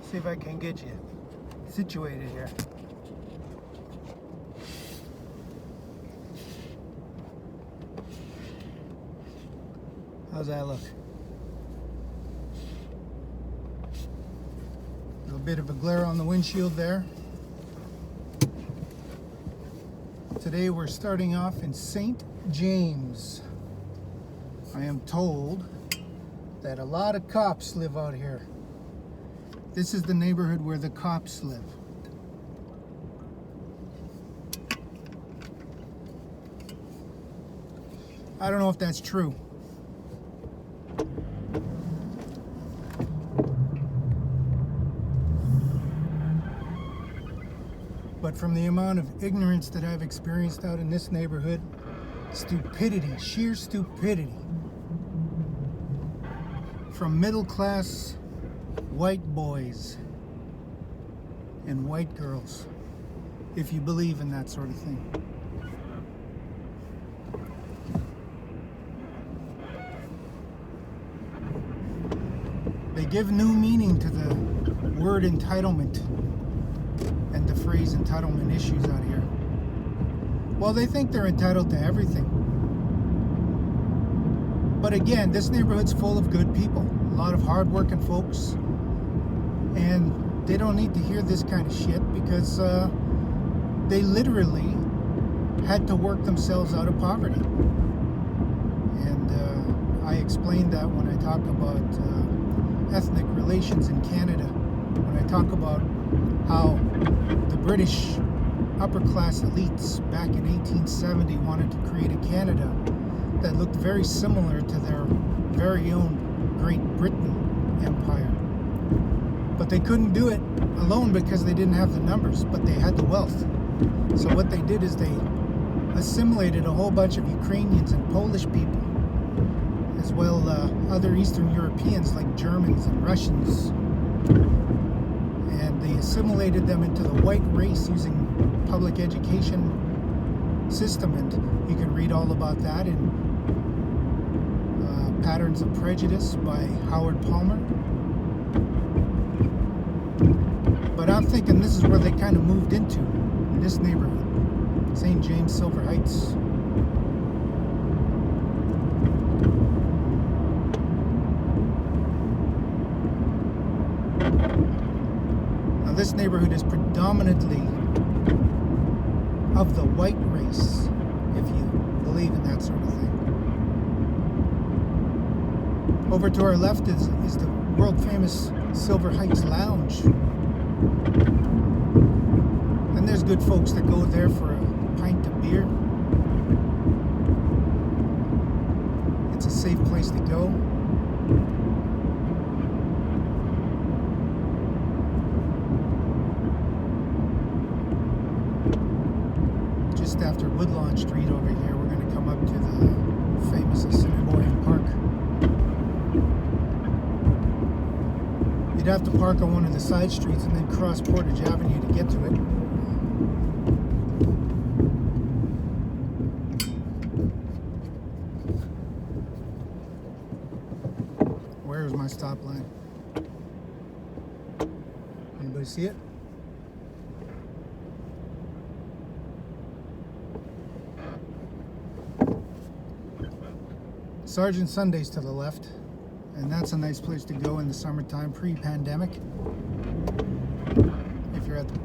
See if I can get you situated here. How's that look? A little bit of a glare on the windshield there. Today we're starting off in St. James. I am told that a lot of cops live out here. This is the neighborhood where the cops live. I don't know if that's true. But from the amount of ignorance that I've experienced out in this neighborhood, stupidity, sheer stupidity, from middle class white boys and white girls, if you believe in that sort of thing. They give new meaning to the word entitlement and the phrase entitlement issues out here. Well, they think they're entitled to everything. But again, this neighborhood's full of good people, a lot of hard-working folks, and they don't need to hear this kind of shit because they literally had to work themselves out of poverty. And I explained that when I talk about ethnic relations in Canada, when I talk about how the British upper-class elites back in 1870 wanted to create a Canada that looked very similar to their very own Great Britain Empire. But they couldn't do it alone because they didn't have the numbers, but they had the wealth. So what they did is they assimilated a whole bunch of Ukrainians and Polish people, as well other Eastern Europeans like Germans and Russians. And they assimilated them into the white race using public education system, and you can read all about that in Patterns of Prejudice by Howard Palmer. But I'm thinking this is where they kind of moved into, in this neighborhood, St. James, Silver Heights. Now this neighborhood is predominantly of the white race, if you believe in that sort of thing. Over to our left is the world famous Silver Heights Lounge. And there's good folks that go there for a pint of beer. It's a safe place to go. Just after Woodlawn Street over here, we're going to come up to the famous Assiniboine Park. You'd have to park on one of the side streets and then cross Portage Avenue to get to it. Where's my stop line? Anybody see it? Sergeant Sunday's to the left, and that's a nice place to go in the summertime, pre-pandemic. If you're at the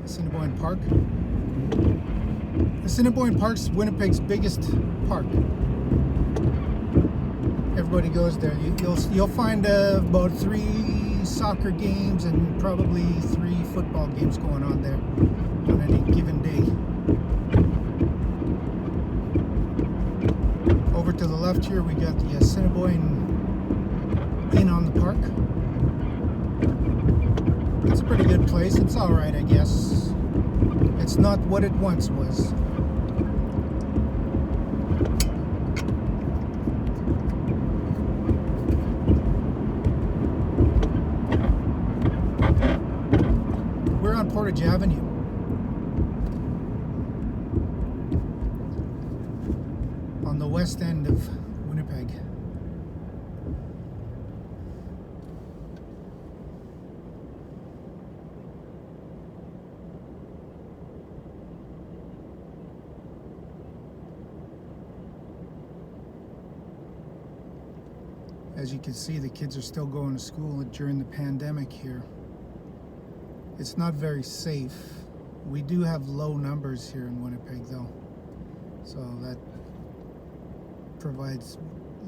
Assiniboine Park. Assiniboine Park's Winnipeg's biggest park. Everybody goes there. You'll find about 3 soccer games and probably 3 football games going on there on any given day. Over to the left here, we got the Assiniboine Inn on the Park. It's a pretty good place. It's all right, I guess. It's not what it once was. We're on Portage Avenue. On the west end of Winnipeg. As you can see, the kids are still going to school during the pandemic here. It's not very safe. We do have low numbers here in Winnipeg though, so that provides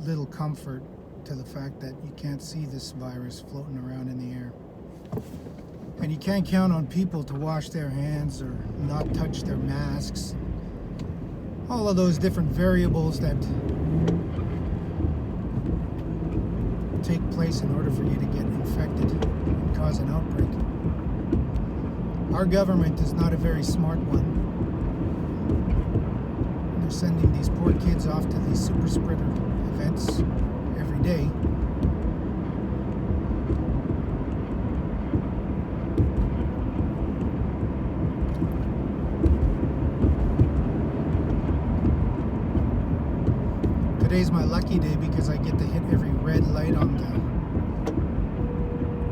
little comfort to the fact that you can't see this virus floating around in the air. And you can't count on people to wash their hands or not touch their masks. All of those different variables that take place in order for you to get infected and cause an outbreak. Our government is not a very smart one. They're sending these poor kids off to these super spreader events every day. Today's my lucky day because I get to hit every red light on the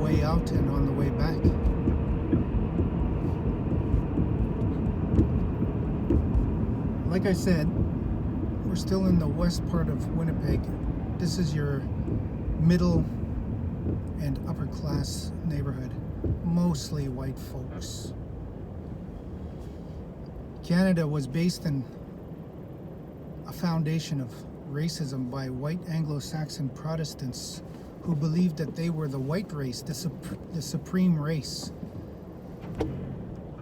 way out and on the way back. Like I said, we're still in the west part of Winnipeg. This is your middle and upper class neighborhood. Mostly white folks. Canada was based in a foundation of racism by white Anglo-Saxon Protestants who believed that they were the white race, the supreme race.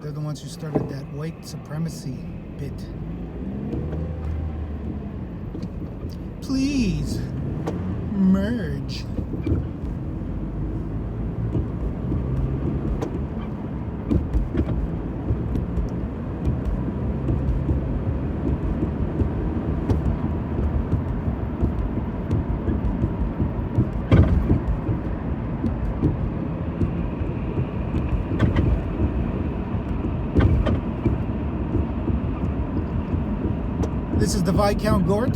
They're the ones who started that white supremacy bit. Please merge. This is the Viscount Gort.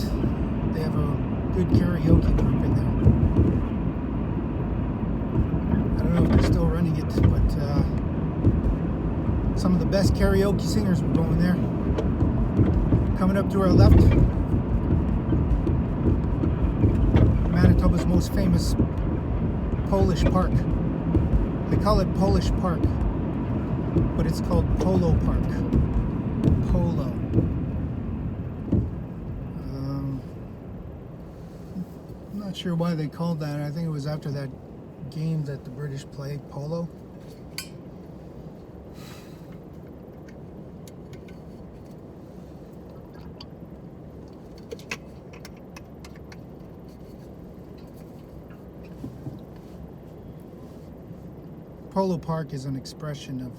They have a good karaoke group in there. I don't know if they're still running it, but some of the best karaoke singers were going there. Coming up to our left, Manitoba's most famous Polish park. They call it Polish Park, but it's called Polo Park. Polo. Not sure why they called that. I think it was after that game that the British played, polo. Polo Park is an expression of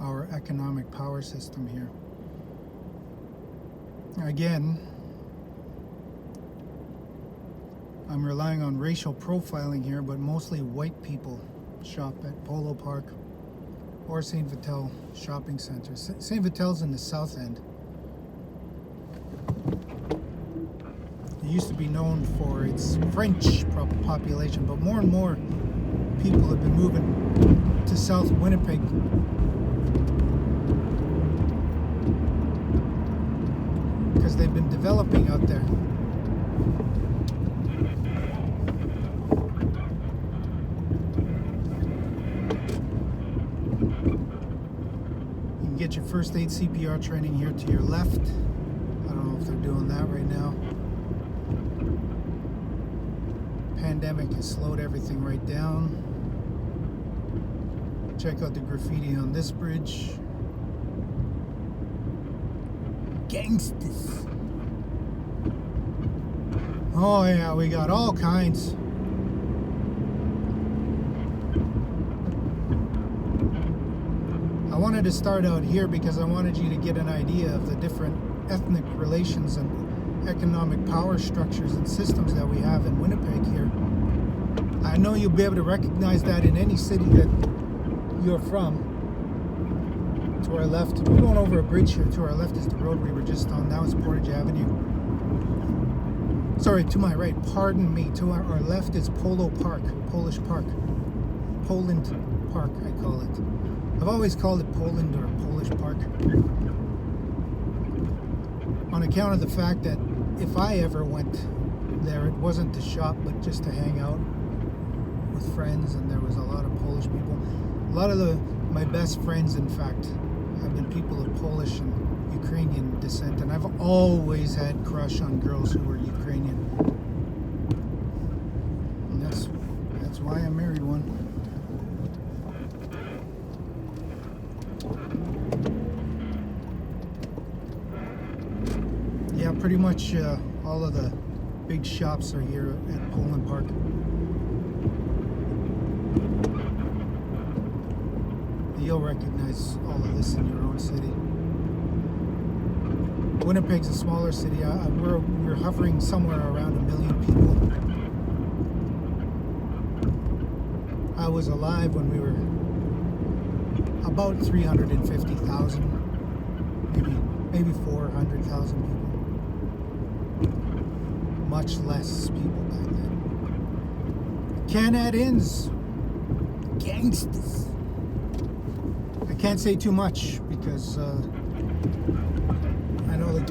our economic power system here. Again, I'm relying on racial profiling here, but mostly white people shop at Polo Park or St. Vital shopping center. St. Vital's in the south end. It used to be known for its French population, but more and more people have been moving to South Winnipeg. Because they've been developing out there. Get your first aid CPR training here to your left. I don't know if they're doing that right now. Pandemic has slowed everything right down. Check out the graffiti on this bridge. Gangsters. Oh yeah, we got all kinds. I wanted to start out here because I wanted you to get an idea of the different ethnic relations and economic power structures and systems that we have in Winnipeg here. I know you'll be able to recognize that in any city that you're from. To our left, we're going over a bridge here. To our left is the road we were just on. That was Portage Avenue. Sorry, to my right, pardon me. To our left is Polo Park, Polish Park. Poland Park, I call it. I've always called it Poland or Polish Park. On account of the fact that if I ever went there. It wasn't to shop, but just to hang out with friends, and there was a lot of Polish people. A lot of my best friends, in fact, have been people of Polish and Ukrainian descent, and I've always had crush on girls who were Ukrainian. And that's why I married one. Yeah, pretty much all of the big shops are here at Poland Park. You'll recognize all of this in your own city. Winnipeg's a smaller city. We're hovering somewhere around 1 million people. I was alive when we were about 350,000, maybe 400,000 people. Much less people back then. Canadians, gangsters. I can't say too much because I know that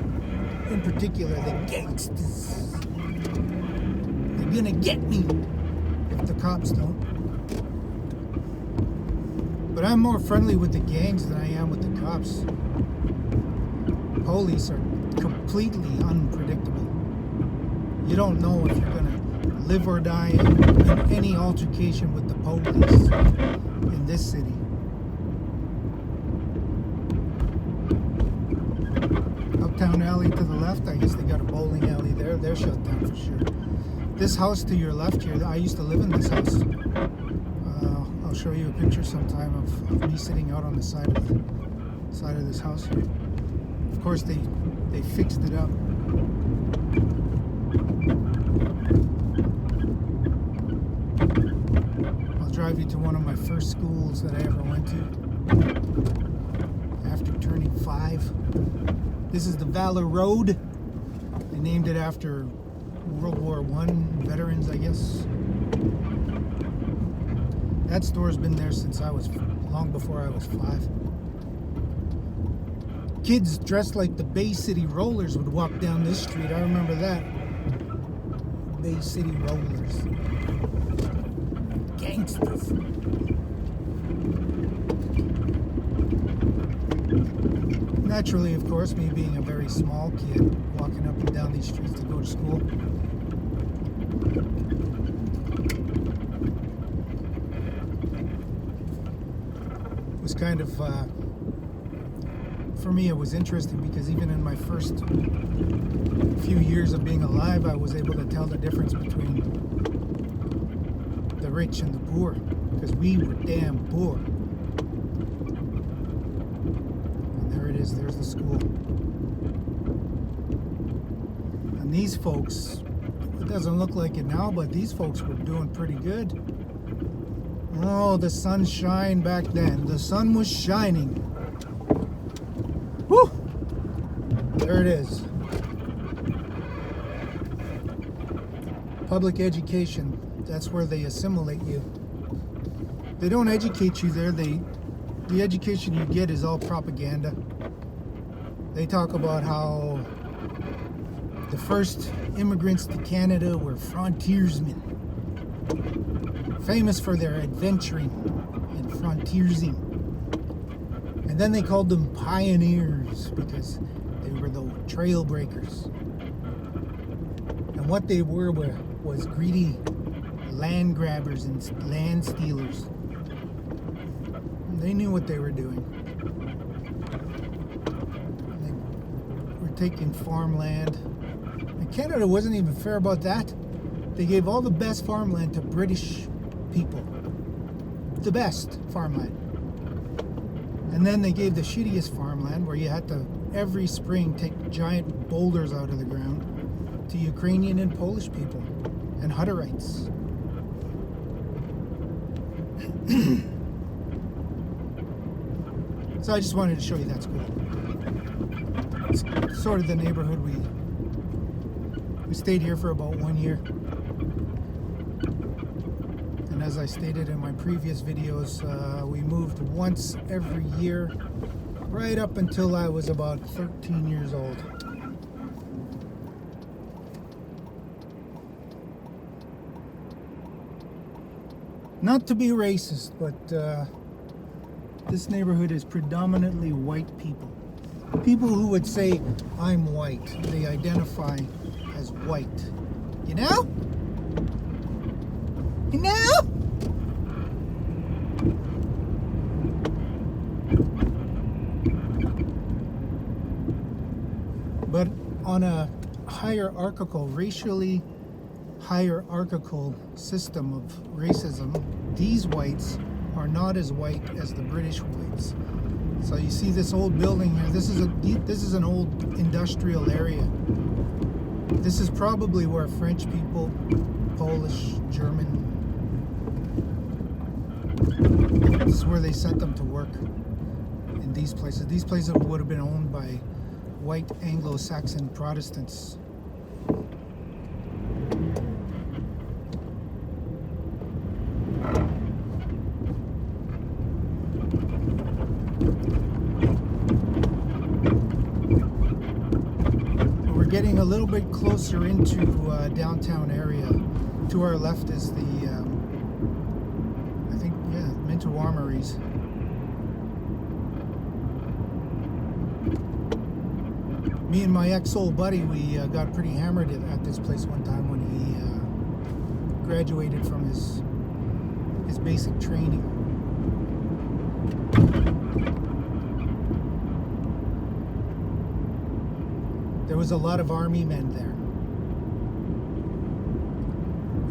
in particular the gangsters, they're gonna get me if the cops don't. But I'm more friendly with the gangs than I am with the cops. Police are completely unpredictable. You don't know if you're gonna live or die in any altercation with the police in this city. Uptown alley to the left, I guess they got a bowling alley there. They're shut down for sure. This house to your left here, I used to live in this house. I'll show you a picture sometime of me sitting out on the side of this house here. Of course, they fixed it up. I'll drive you to one of my first schools that I ever went to after turning 5. This is the Valor Road. They named it after World War I veterans, I guess. That store's been there since long before I was 5. Kids dressed like the Bay City Rollers would walk down this street. I remember that. Bay City Rollers. Gangsters. Naturally, of course, me being a very small kid, walking up and down these streets to go to school. It was kind of, for me, it was interesting because even in my first few years of being alive, I was able to tell the difference between the rich and the poor, because we were damn poor. There's the school. And these folks, it doesn't look like it now, but these folks were doing pretty good. Oh, the sun shined back then. The sun was shining. Woo! There it is. Public education. That's where they assimilate you. They don't educate you there. The education you get is all propaganda. They talk about how the first immigrants to Canada were frontiersmen, famous for their adventuring and frontiersing. And then they called them pioneers because they were the trailbreakers. And what they were was greedy land grabbers and land stealers. And they knew what they were doing. Taking farmland, and Canada wasn't even fair about that. They gave all the best farmland to British people, the best farmland, and then they gave the shittiest farmland, where you had to every spring take giant boulders out of the ground, to Ukrainian and Polish people and Hutterites. So I just wanted to show you that school. It's sort of the neighborhood we stayed here for about 1 year. And as I stated in my previous videos, we moved once every year right up until I was about 13 years old. Not to be racist, but this neighborhood is predominantly white people. People who would say, I'm white. They identify as white. You know? You know? But on a racially hierarchical system of racism, these whites are not as white as the British whites. So you see this old building here. This is an old industrial area. This is probably where French people, Polish, German, this is where they sent them to work, in these places. These places would have been owned by white Anglo-Saxon Protestants. We're getting a little bit closer into downtown area. To our left is the, I think, yeah, Minter Armories. Me and my ex-old buddy, we got pretty hammered at this place one time when he graduated from his basic training. There was a lot of army men there.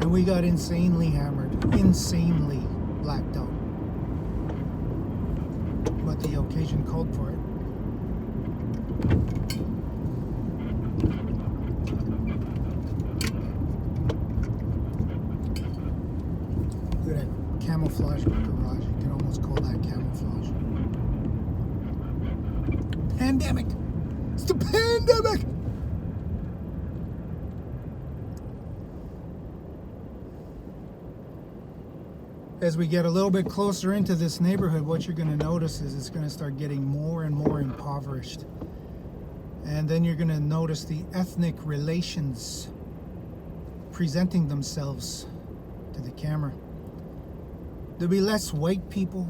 And we got insanely hammered, insanely blacked out. But the occasion called for it. Look at that camouflage garage. You can almost call that camouflage. Pandemic! It's the pandemic! As we get a little bit closer into this neighborhood, what you're going to notice is it's going to start getting more and more impoverished. And then you're going to notice the ethnic relations presenting themselves to the camera. There'll be less white people,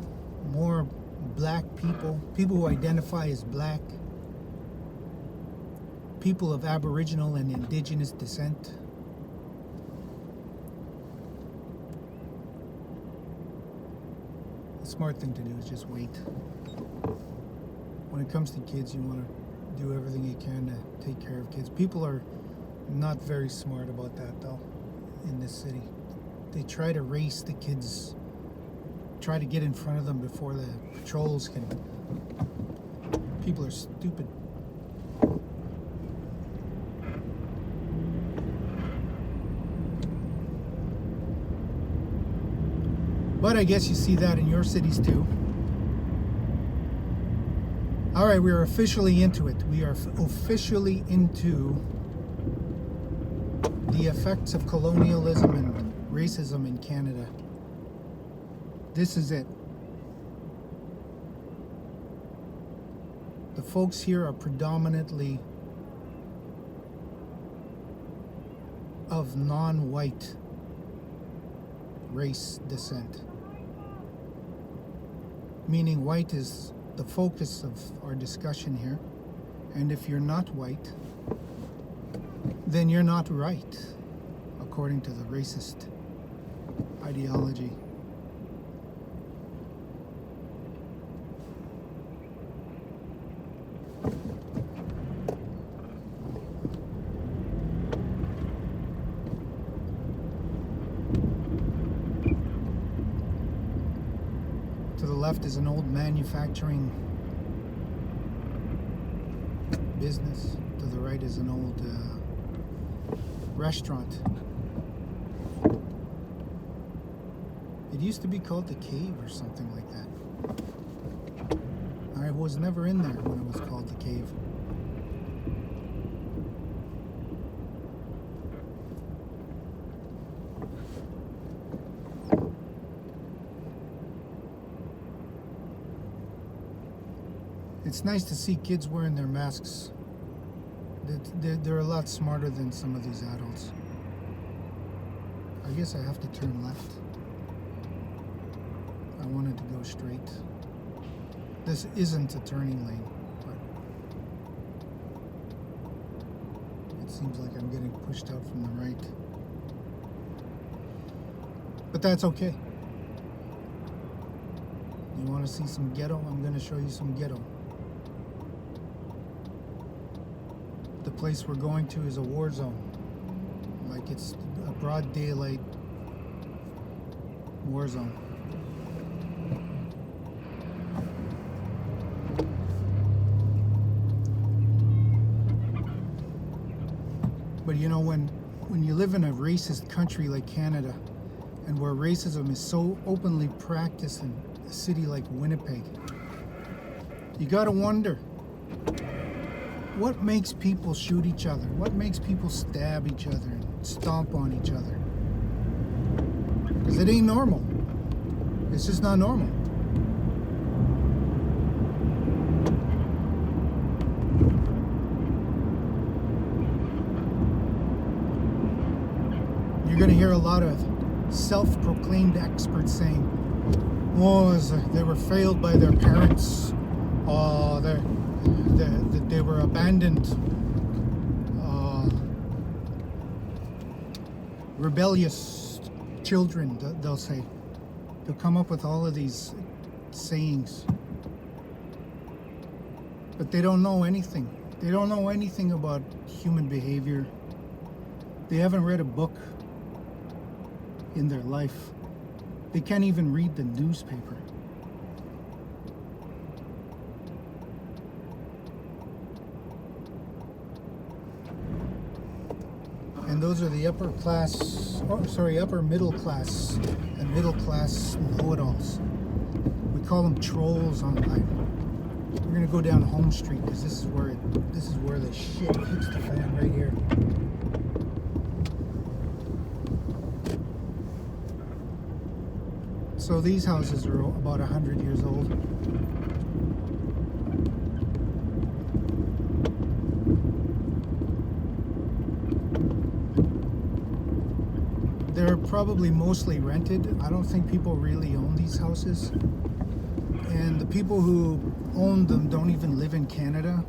more black people, people who identify as black, people of Aboriginal and Indigenous descent. The smart thing to do is just wait. When it comes to kids, you want to do everything you can to take care of kids. People are not very smart about that, though, in this city. They try to race the kids, try to get in front of them before the patrols can. People are stupid. But I guess you see that in your cities too. All right, we are officially into it. We are officially into the effects of colonialism and racism in Canada. This is it. The folks here are predominantly of non-white race descent. Meaning white is the focus of our discussion here. And if you're not white, then you're not right, according to the racist ideology. To the left is an old manufacturing business. To the right is an old restaurant. It used to be called the Cave or something like that. I was never in there when it was called the Cave. It's nice to see kids wearing their masks. They're a lot smarter than some of these adults. I guess I have to turn left. I wanted to go straight. This isn't a turning lane, but it seems like I'm getting pushed out from the right. But that's okay. You want to see some ghetto? I'm going to show you some ghetto. The place we're going to is a war zone. Like it's a broad daylight war zone. But you know, when you live in a racist country like Canada, and where racism is so openly practiced in a city like Winnipeg, you gotta wonder, what makes people shoot each other? What makes people stab each other and stomp on each other? Because it ain't normal. It's just not normal. You're going to hear a lot of self-proclaimed experts saying, oh, they were failed by their parents. Oh, they were abandoned. Rebellious children, they'll say. They'll come up with all of these sayings. But they don't know anything. They don't know anything about human behavior. They haven't read a book in their life. They can't even read the newspaper. And those are the upper middle class and middle class know-it-alls. We call them trolls online. We're gonna go down Home Street because this is where the shit hits the fan right here. So these houses are about 100 years old. They're probably mostly rented. I don't think people really own these houses. And the people who own them don't even live in Canada.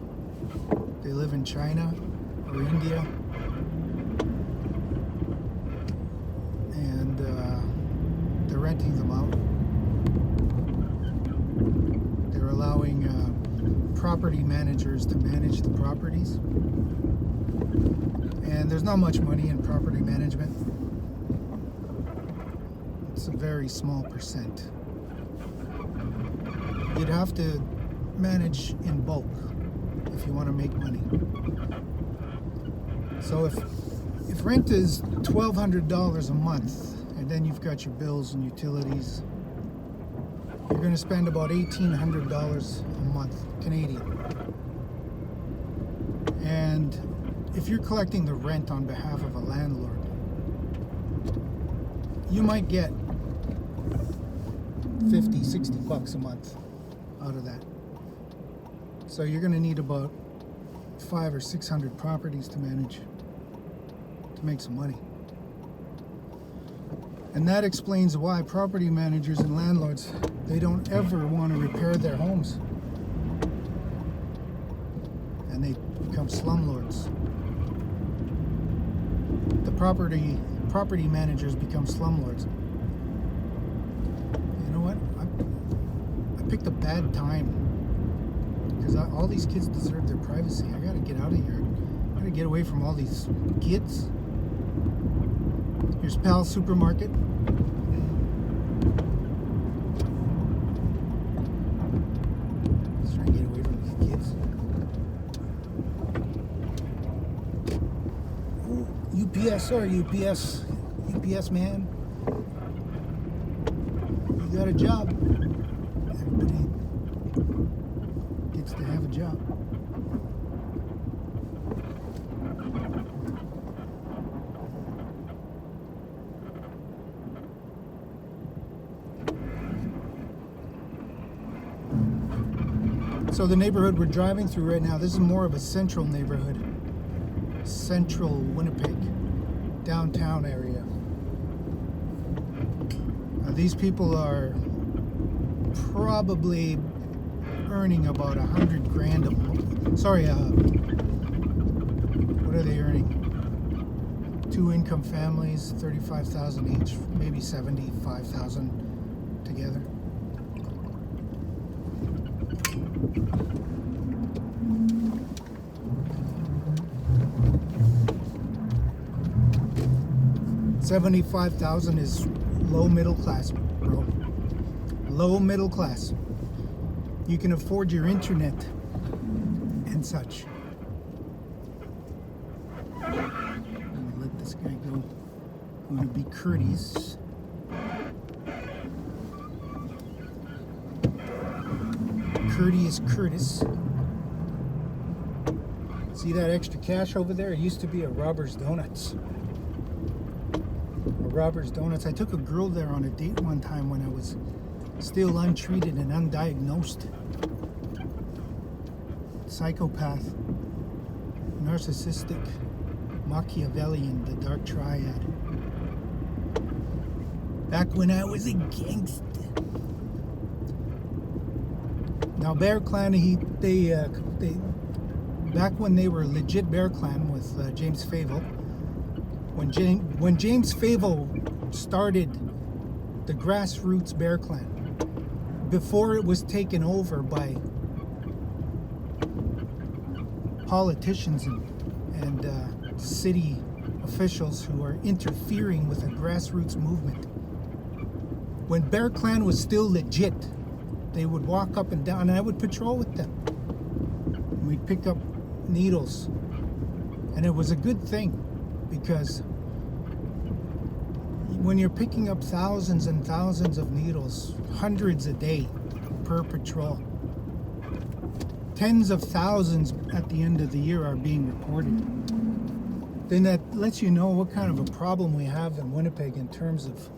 They live in China or India. And they're renting them out. They're allowing property managers to manage the properties. And there's not much money in property management. It's a very small percent. You'd have to manage in bulk if you want to make money. So if rent is $1,200 a month, and then you've got your bills and utilities, you're going to spend about $1,800 a month Canadian. And if you're collecting the rent on behalf of a landlord, you might get 50, 60 bucks a month out of that. So you're going to need about 500 or 600 properties to manage to make some money. And that explains why property managers and landlords, they don't ever want to repair their homes. And they become slumlords. The property managers become slumlords. You know what? I picked a bad time because all these kids deserve their privacy. I gotta get out of here. I gotta get away from all these kids. Here's Pal Supermarket. Let's try and get away from these kids. Oh, UPS, sorry, UPS man. You got a job. Everybody gets to have a job. So the neighborhood we're driving through right now, this is more of a central neighborhood. Central Winnipeg, downtown area. These people are probably earning about 100 grand a month. Sorry, what are they earning? 2 income families, 35,000 each, maybe 75,000 together. $75,000 is low middle class, bro. Low middle class. You can afford your internet and such. I'm gonna let this guy go. I'm gonna be courteous. Courteous Curtis. See that extra cash over there? It used to be a Robert's Donuts. Robert's Donuts. I took a girl there on a date one time when I was still untreated and undiagnosed. Psychopath, narcissistic, Machiavellian, the dark triad. Back when I was a gangster. Now Bear Clan, they back when they were legit Bear Clan with James Favell. When James Favell started the Grassroots Bear Clan, before it was taken over by politicians and city officials who are interfering with a grassroots movement. When Bear Clan was still legit, they would walk up and down, and I would patrol with them. We'd pick up needles, and it was a good thing, because when you're picking up thousands and thousands of needles, hundreds a day per patrol, tens of thousands at the end of the year are being reported, then that lets you know what kind of a problem we have in Winnipeg in terms of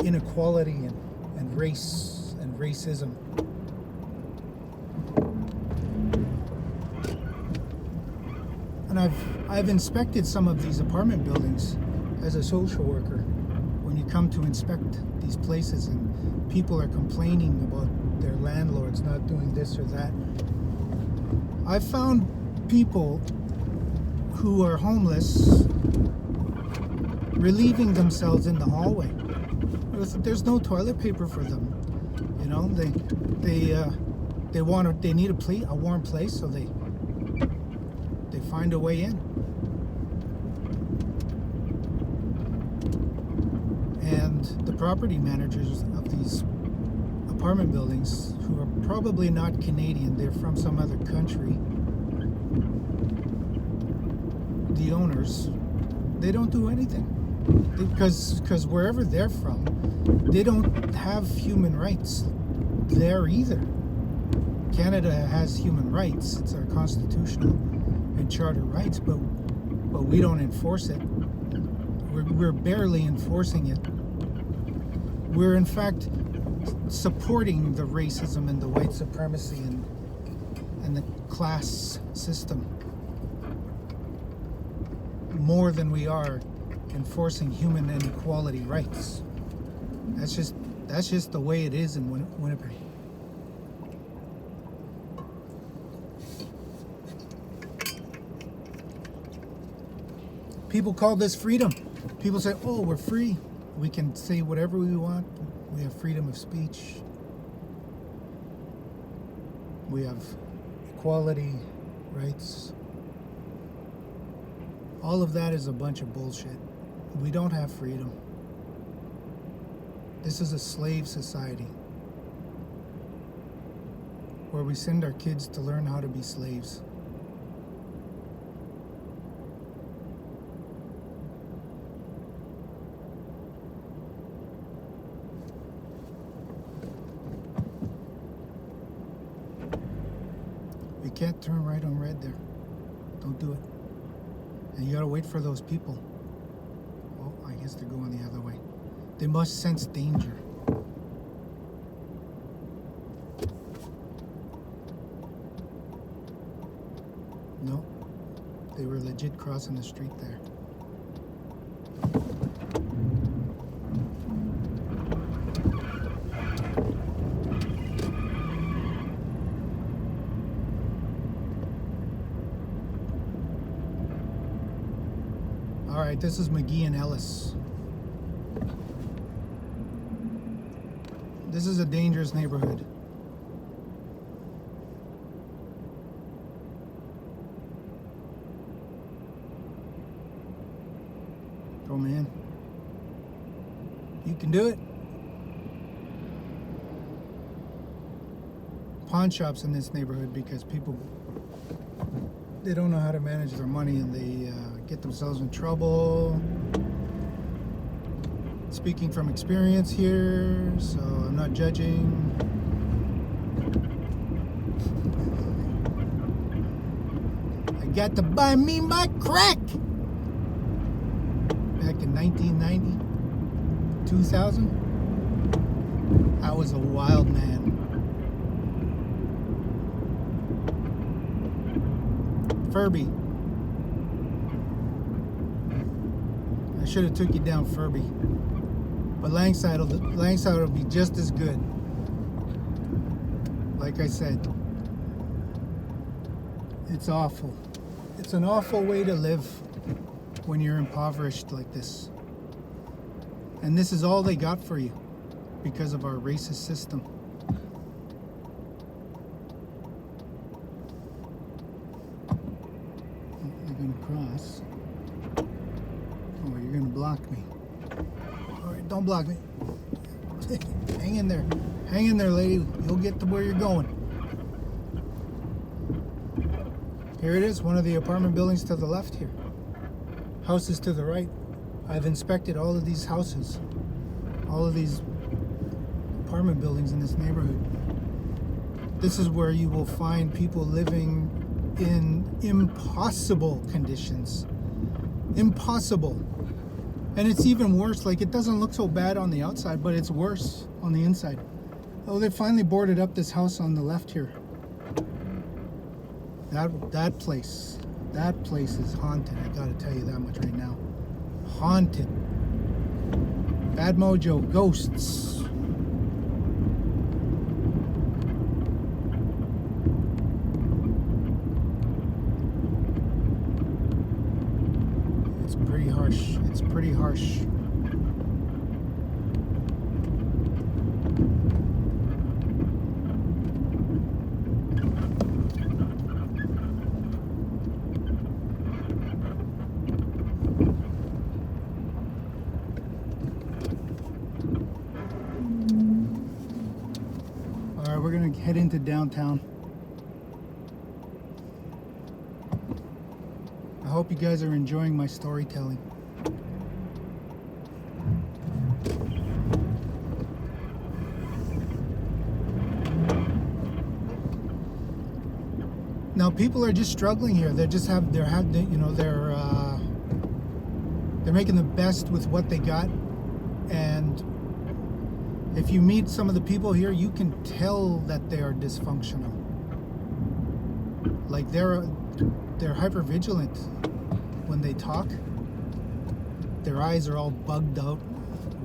inequality and race and racism. And I've inspected some of these apartment buildings as a social worker. When you come to inspect these places and people are complaining about their landlords not doing this or that, I've found people who are homeless relieving themselves in the hallway. There's no toilet paper for them. You know, they need a warm place, so they find a way in. And the property managers of these apartment buildings, who are probably not Canadian, they're from some other country, the owners, they don't do anything. Because wherever they're from, they don't have human rights there either. Canada has human rights. It's our constitutional and charter rights, but we don't enforce it. We're barely enforcing it. We're in fact supporting the racism and the white supremacy and the class system more than we are enforcing human and equality rights. That's just the way it is in Winnipeg. People call this freedom. People say, oh, we're free. We can say whatever we want. We have freedom of speech. We have equality rights. All of that is a bunch of bullshit. We don't have freedom. This is a slave society where we send our kids to learn how to be slaves. You can't turn right on red there. Don't do it. And you gotta wait for those people. Oh, I guess they're going the other way. They must sense danger. No, they were legit crossing the street there. Alright, this is McGee and Ellis. This is a dangerous neighborhood. Oh man. You can do it. Pawn shops in this neighborhood because people, they don't know how to manage their money and they get themselves in trouble. Speaking from experience here, so I'm not judging. I got to buy me my crack! Back in 1990, 2000, I was a wild man. Furby. I should have took you down, Furby. But Langside will be just as good. Like I said, it's awful. It's an awful way to live when you're impoverished like this. And this is all they got for you because of our racist system. You're gonna cross. Oh, you're gonna block me. Alright, don't block me. Hang in there. Hang in there, lady. You'll get to where you're going. Here it is, one of the apartment buildings to the left here. Houses to the right. I've inspected all of these houses. All of these apartment buildings in this neighborhood. This is where you will find people living in impossible conditions. Impossible. And it's even worse. Like, it doesn't look so bad on the outside, but it's worse on the inside. Oh, they finally boarded up this house on the left here. That place is haunted. I gotta tell you that much right now. Haunted. Bad mojo, ghosts. It's pretty harsh. It's pretty harsh. We're gonna head into downtown. I hope you guys are enjoying my storytelling. Now people are just struggling here. They're making the best with what they got, and if you meet some of the people here, you can tell that they are dysfunctional. Like they're hyper vigilant when they talk. Their eyes are all bugged out,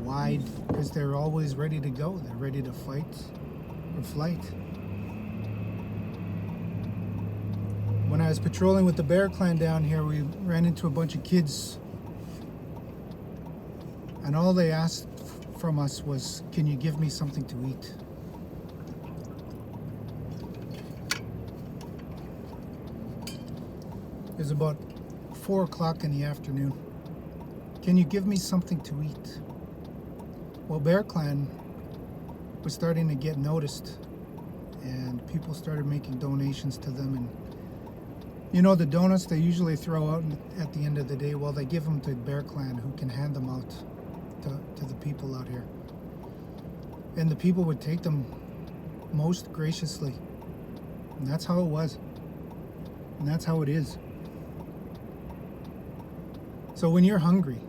wide, because they're always ready to go. They're ready to fight or flight. When I was patrolling with the Bear Clan down here, we ran into a bunch of kids, and all they asked from us was, can you give me something to eat? It was about 4 o'clock in the afternoon. Can you give me something to eat? Well, Bear Clan was starting to get noticed, and people started making donations to them. And you know, the donuts they usually throw out at the end of the day, well, they give them to Bear Clan, who can hand them out to the people out here. And the people would take them most graciously. And that's how it was. And that's how it is. So when you're hungry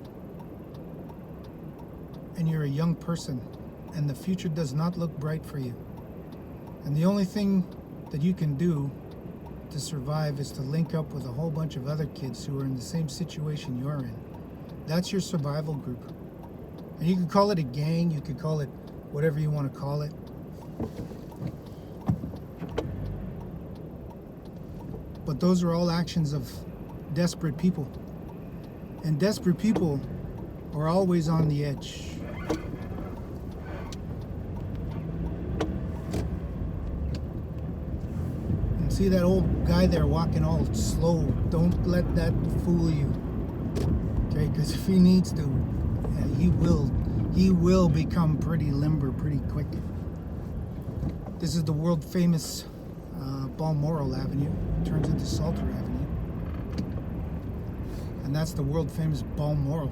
and you're a young person and the future does not look bright for you, and the only thing that you can do to survive is to link up with a whole bunch of other kids who are in the same situation you're in, that's your survival group. And you could call it a gang, you could call it whatever you want to call it. But those are all actions of desperate people. And desperate people are always on the edge. And see that old guy there walking all slow. Don't let that fool you. Okay, because if he needs to, he will become pretty limber pretty quick. This is the world famous Balmoral Avenue. Turns into Salter Avenue. And that's the world famous Balmoral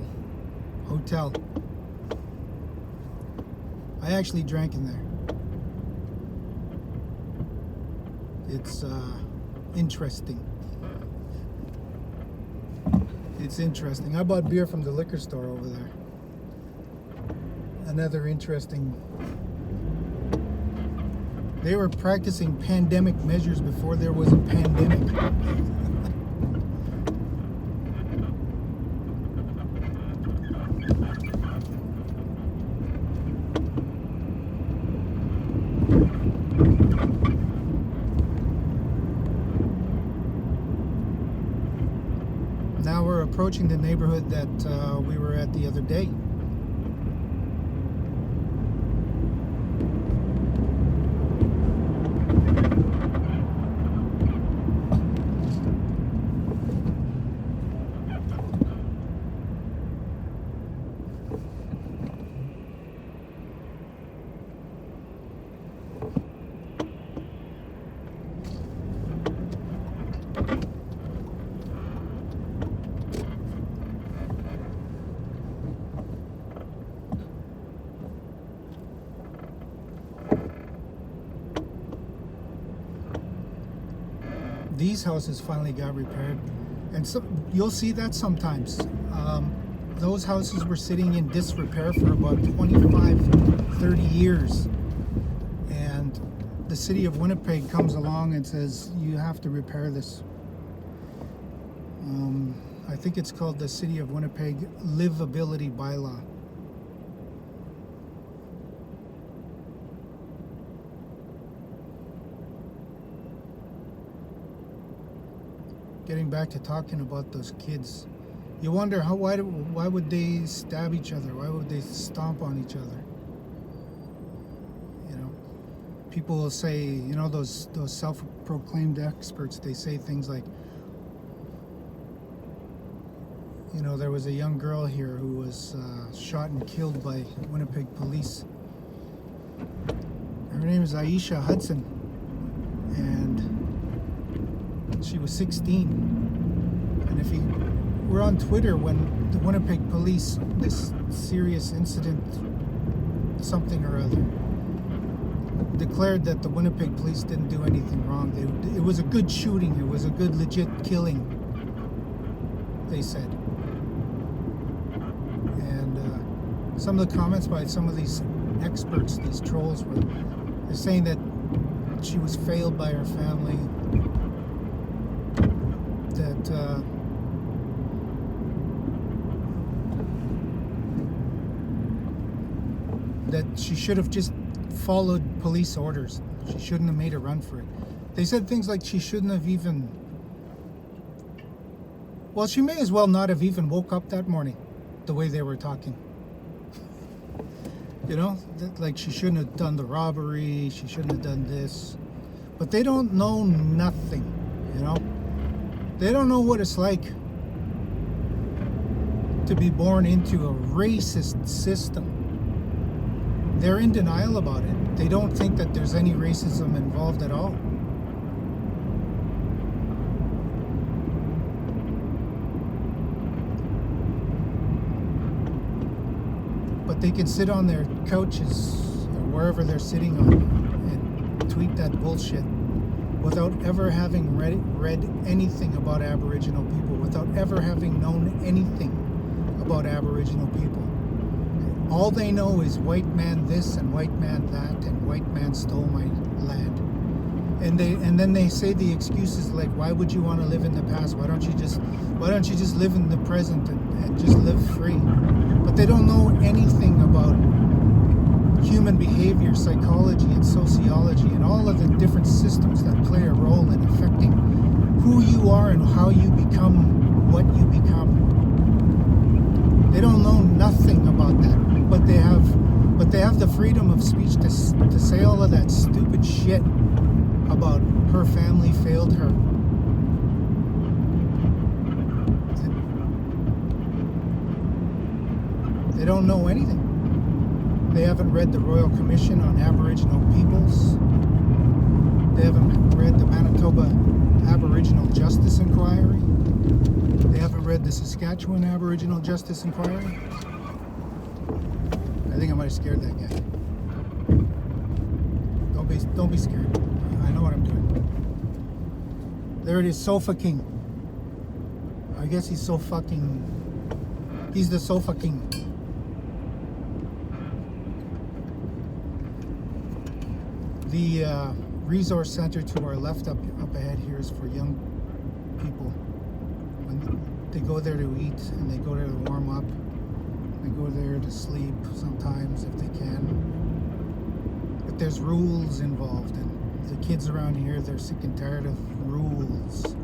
Hotel. I actually drank in there. It's interesting. It's interesting. I bought beer from the liquor store over there. Another interesting. They were practicing pandemic measures before there was a pandemic. Now we're approaching the neighborhood that we were at the other day. These houses finally got repaired, and so you'll see that sometimes. Those houses were sitting in disrepair for about 25-30 years, and the city of Winnipeg comes along and says you have to repair this. I think it's called the City of Winnipeg Livability Bylaw. Getting back to talking about those kids, you wonder why would they stab each other? Why would they stomp on each other? You know, people will say, you know, those self-proclaimed experts, they say things like, you know, there was a young girl here who was shot and killed by Winnipeg police. Her name is Aisha Hudson, and she was 16. And if you were on Twitter when the Winnipeg police, this serious incident, something or other, declared that the Winnipeg police didn't do anything wrong. It was a good shooting. It was a good legit killing, they said. And some of the comments by some of these experts, these trolls, they're saying that she was failed by her family, that she should have just followed police orders. She shouldn't have made a run for it. They said things like she shouldn't have even... Well, she may as well not have even woke up that morning, the way they were talking. You know, like she shouldn't have done the robbery, she shouldn't have done this. But they don't know nothing, you know? They don't know what it's like to be born into a racist system. They're in denial about it. They don't think that there's any racism involved at all. But they can sit on their couches or wherever they're sitting on and tweet that bullshit without ever having read anything about Aboriginal people, without ever having known anything about Aboriginal people. All they know is white man this and white man that and white man stole my land. And then they say the excuses like, why would you want to live in the past? Why don't you just live in the present and just live free? But they don't know anything about human behavior, psychology, and sociology, and all of the different systems that play a role in affecting who you are and how you become what you become. They don't know nothing about that, but they have the freedom of speech to say all of that stupid shit about her family failed her. They don't know anything. They haven't read the Royal Commission on Aboriginal Peoples. They haven't read the Manitoba Aboriginal Justice Inquiry. They haven't read the Saskatchewan Aboriginal Justice Inquiry. I think I might have scared that guy. Don't be scared. I know what I'm doing. There it is, Sofa King. I guess he's the Sofa King. The resource center to our left up ahead here is for young people. When they go there to eat and they go there to warm up. They go there to sleep sometimes if they can. But there's rules involved, and the kids around here, they're sick and tired of rules.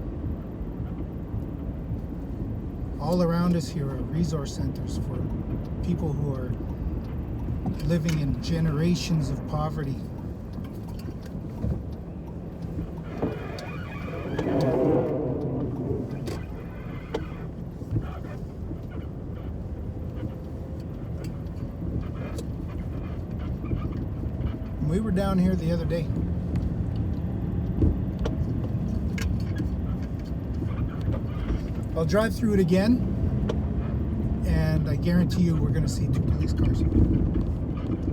All around us here are resource centers for people who are living in generations of poverty. We were down here the other day. I'll drive through it again, and I guarantee you we're going to see 2 police cars.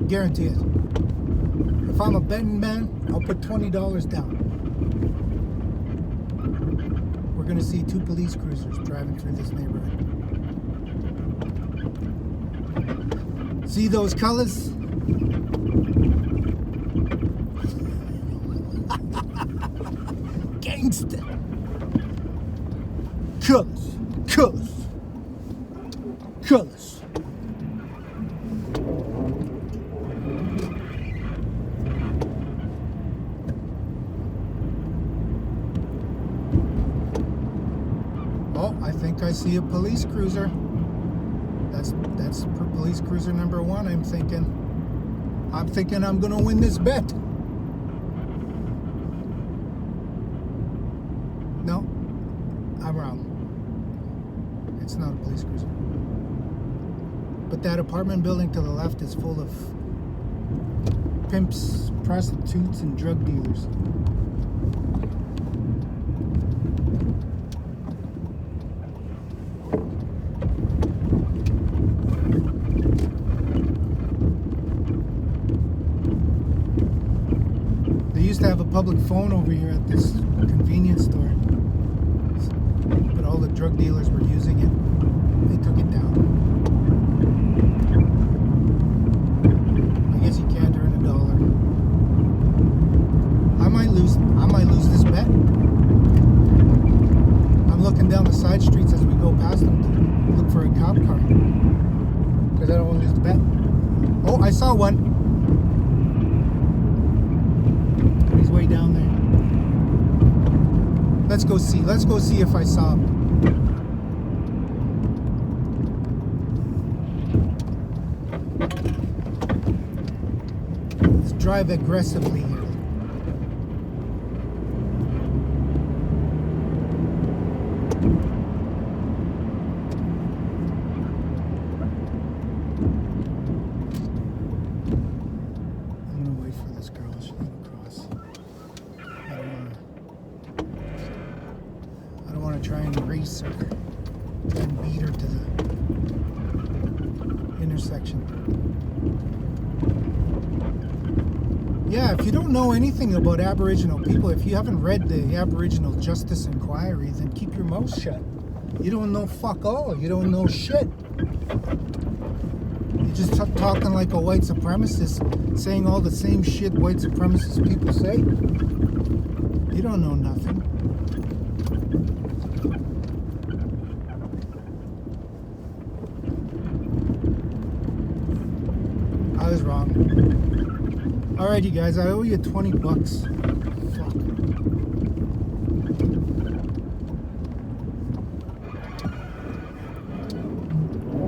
Guarantee it. If I'm a betting man, I'll put $20 down. We're going to see 2 police cruisers driving through this neighborhood. See those colors? Gangster. Colors. Oh, I think I see a police cruiser. That's police cruiser number 1. I'm thinking I'm gonna win this bet. No, I'm wrong. It's not a police cruiser. But that apartment building to the left is full of pimps, prostitutes, and drug dealers. They used to have a public phone over here at this convenience store. But all the drug dealers were using it. They took it down. I guess you can't earn $1. I might lose this bet. I'm looking down the side streets as we go past them to look for a cop car. Because I don't want to lose the bet. Oh, I saw one. He's way down there. Let's go see if I saw him. Let's drive aggressively here. I'm gonna wait for this girl. She's gonna cross. I don't want to try and race her and beat her to the intersection. Yeah, if you don't know anything about Aboriginal people, if you haven't read the Aboriginal Justice Inquiry, then keep your mouth shut. You don't know fuck all. You don't know shit. You're just talking like a white supremacist, saying all the same shit white supremacist people say. You don't know nothing. I was wrong. Alright, you guys, I owe you $20. Fuck.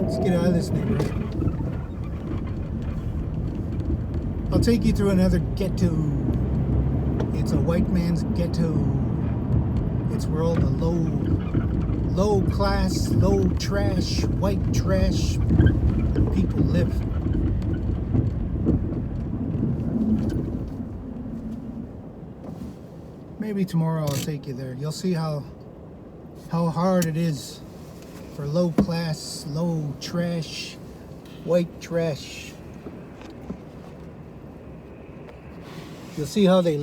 Let's get out. this neighborhood. I'll take you through another ghetto. It's a white man's ghetto. It's where all the low class, low trash, white trash people live. Maybe tomorrow I'll take you there. You'll see how hard it is for low class, low trash, white trash. You'll see how they live.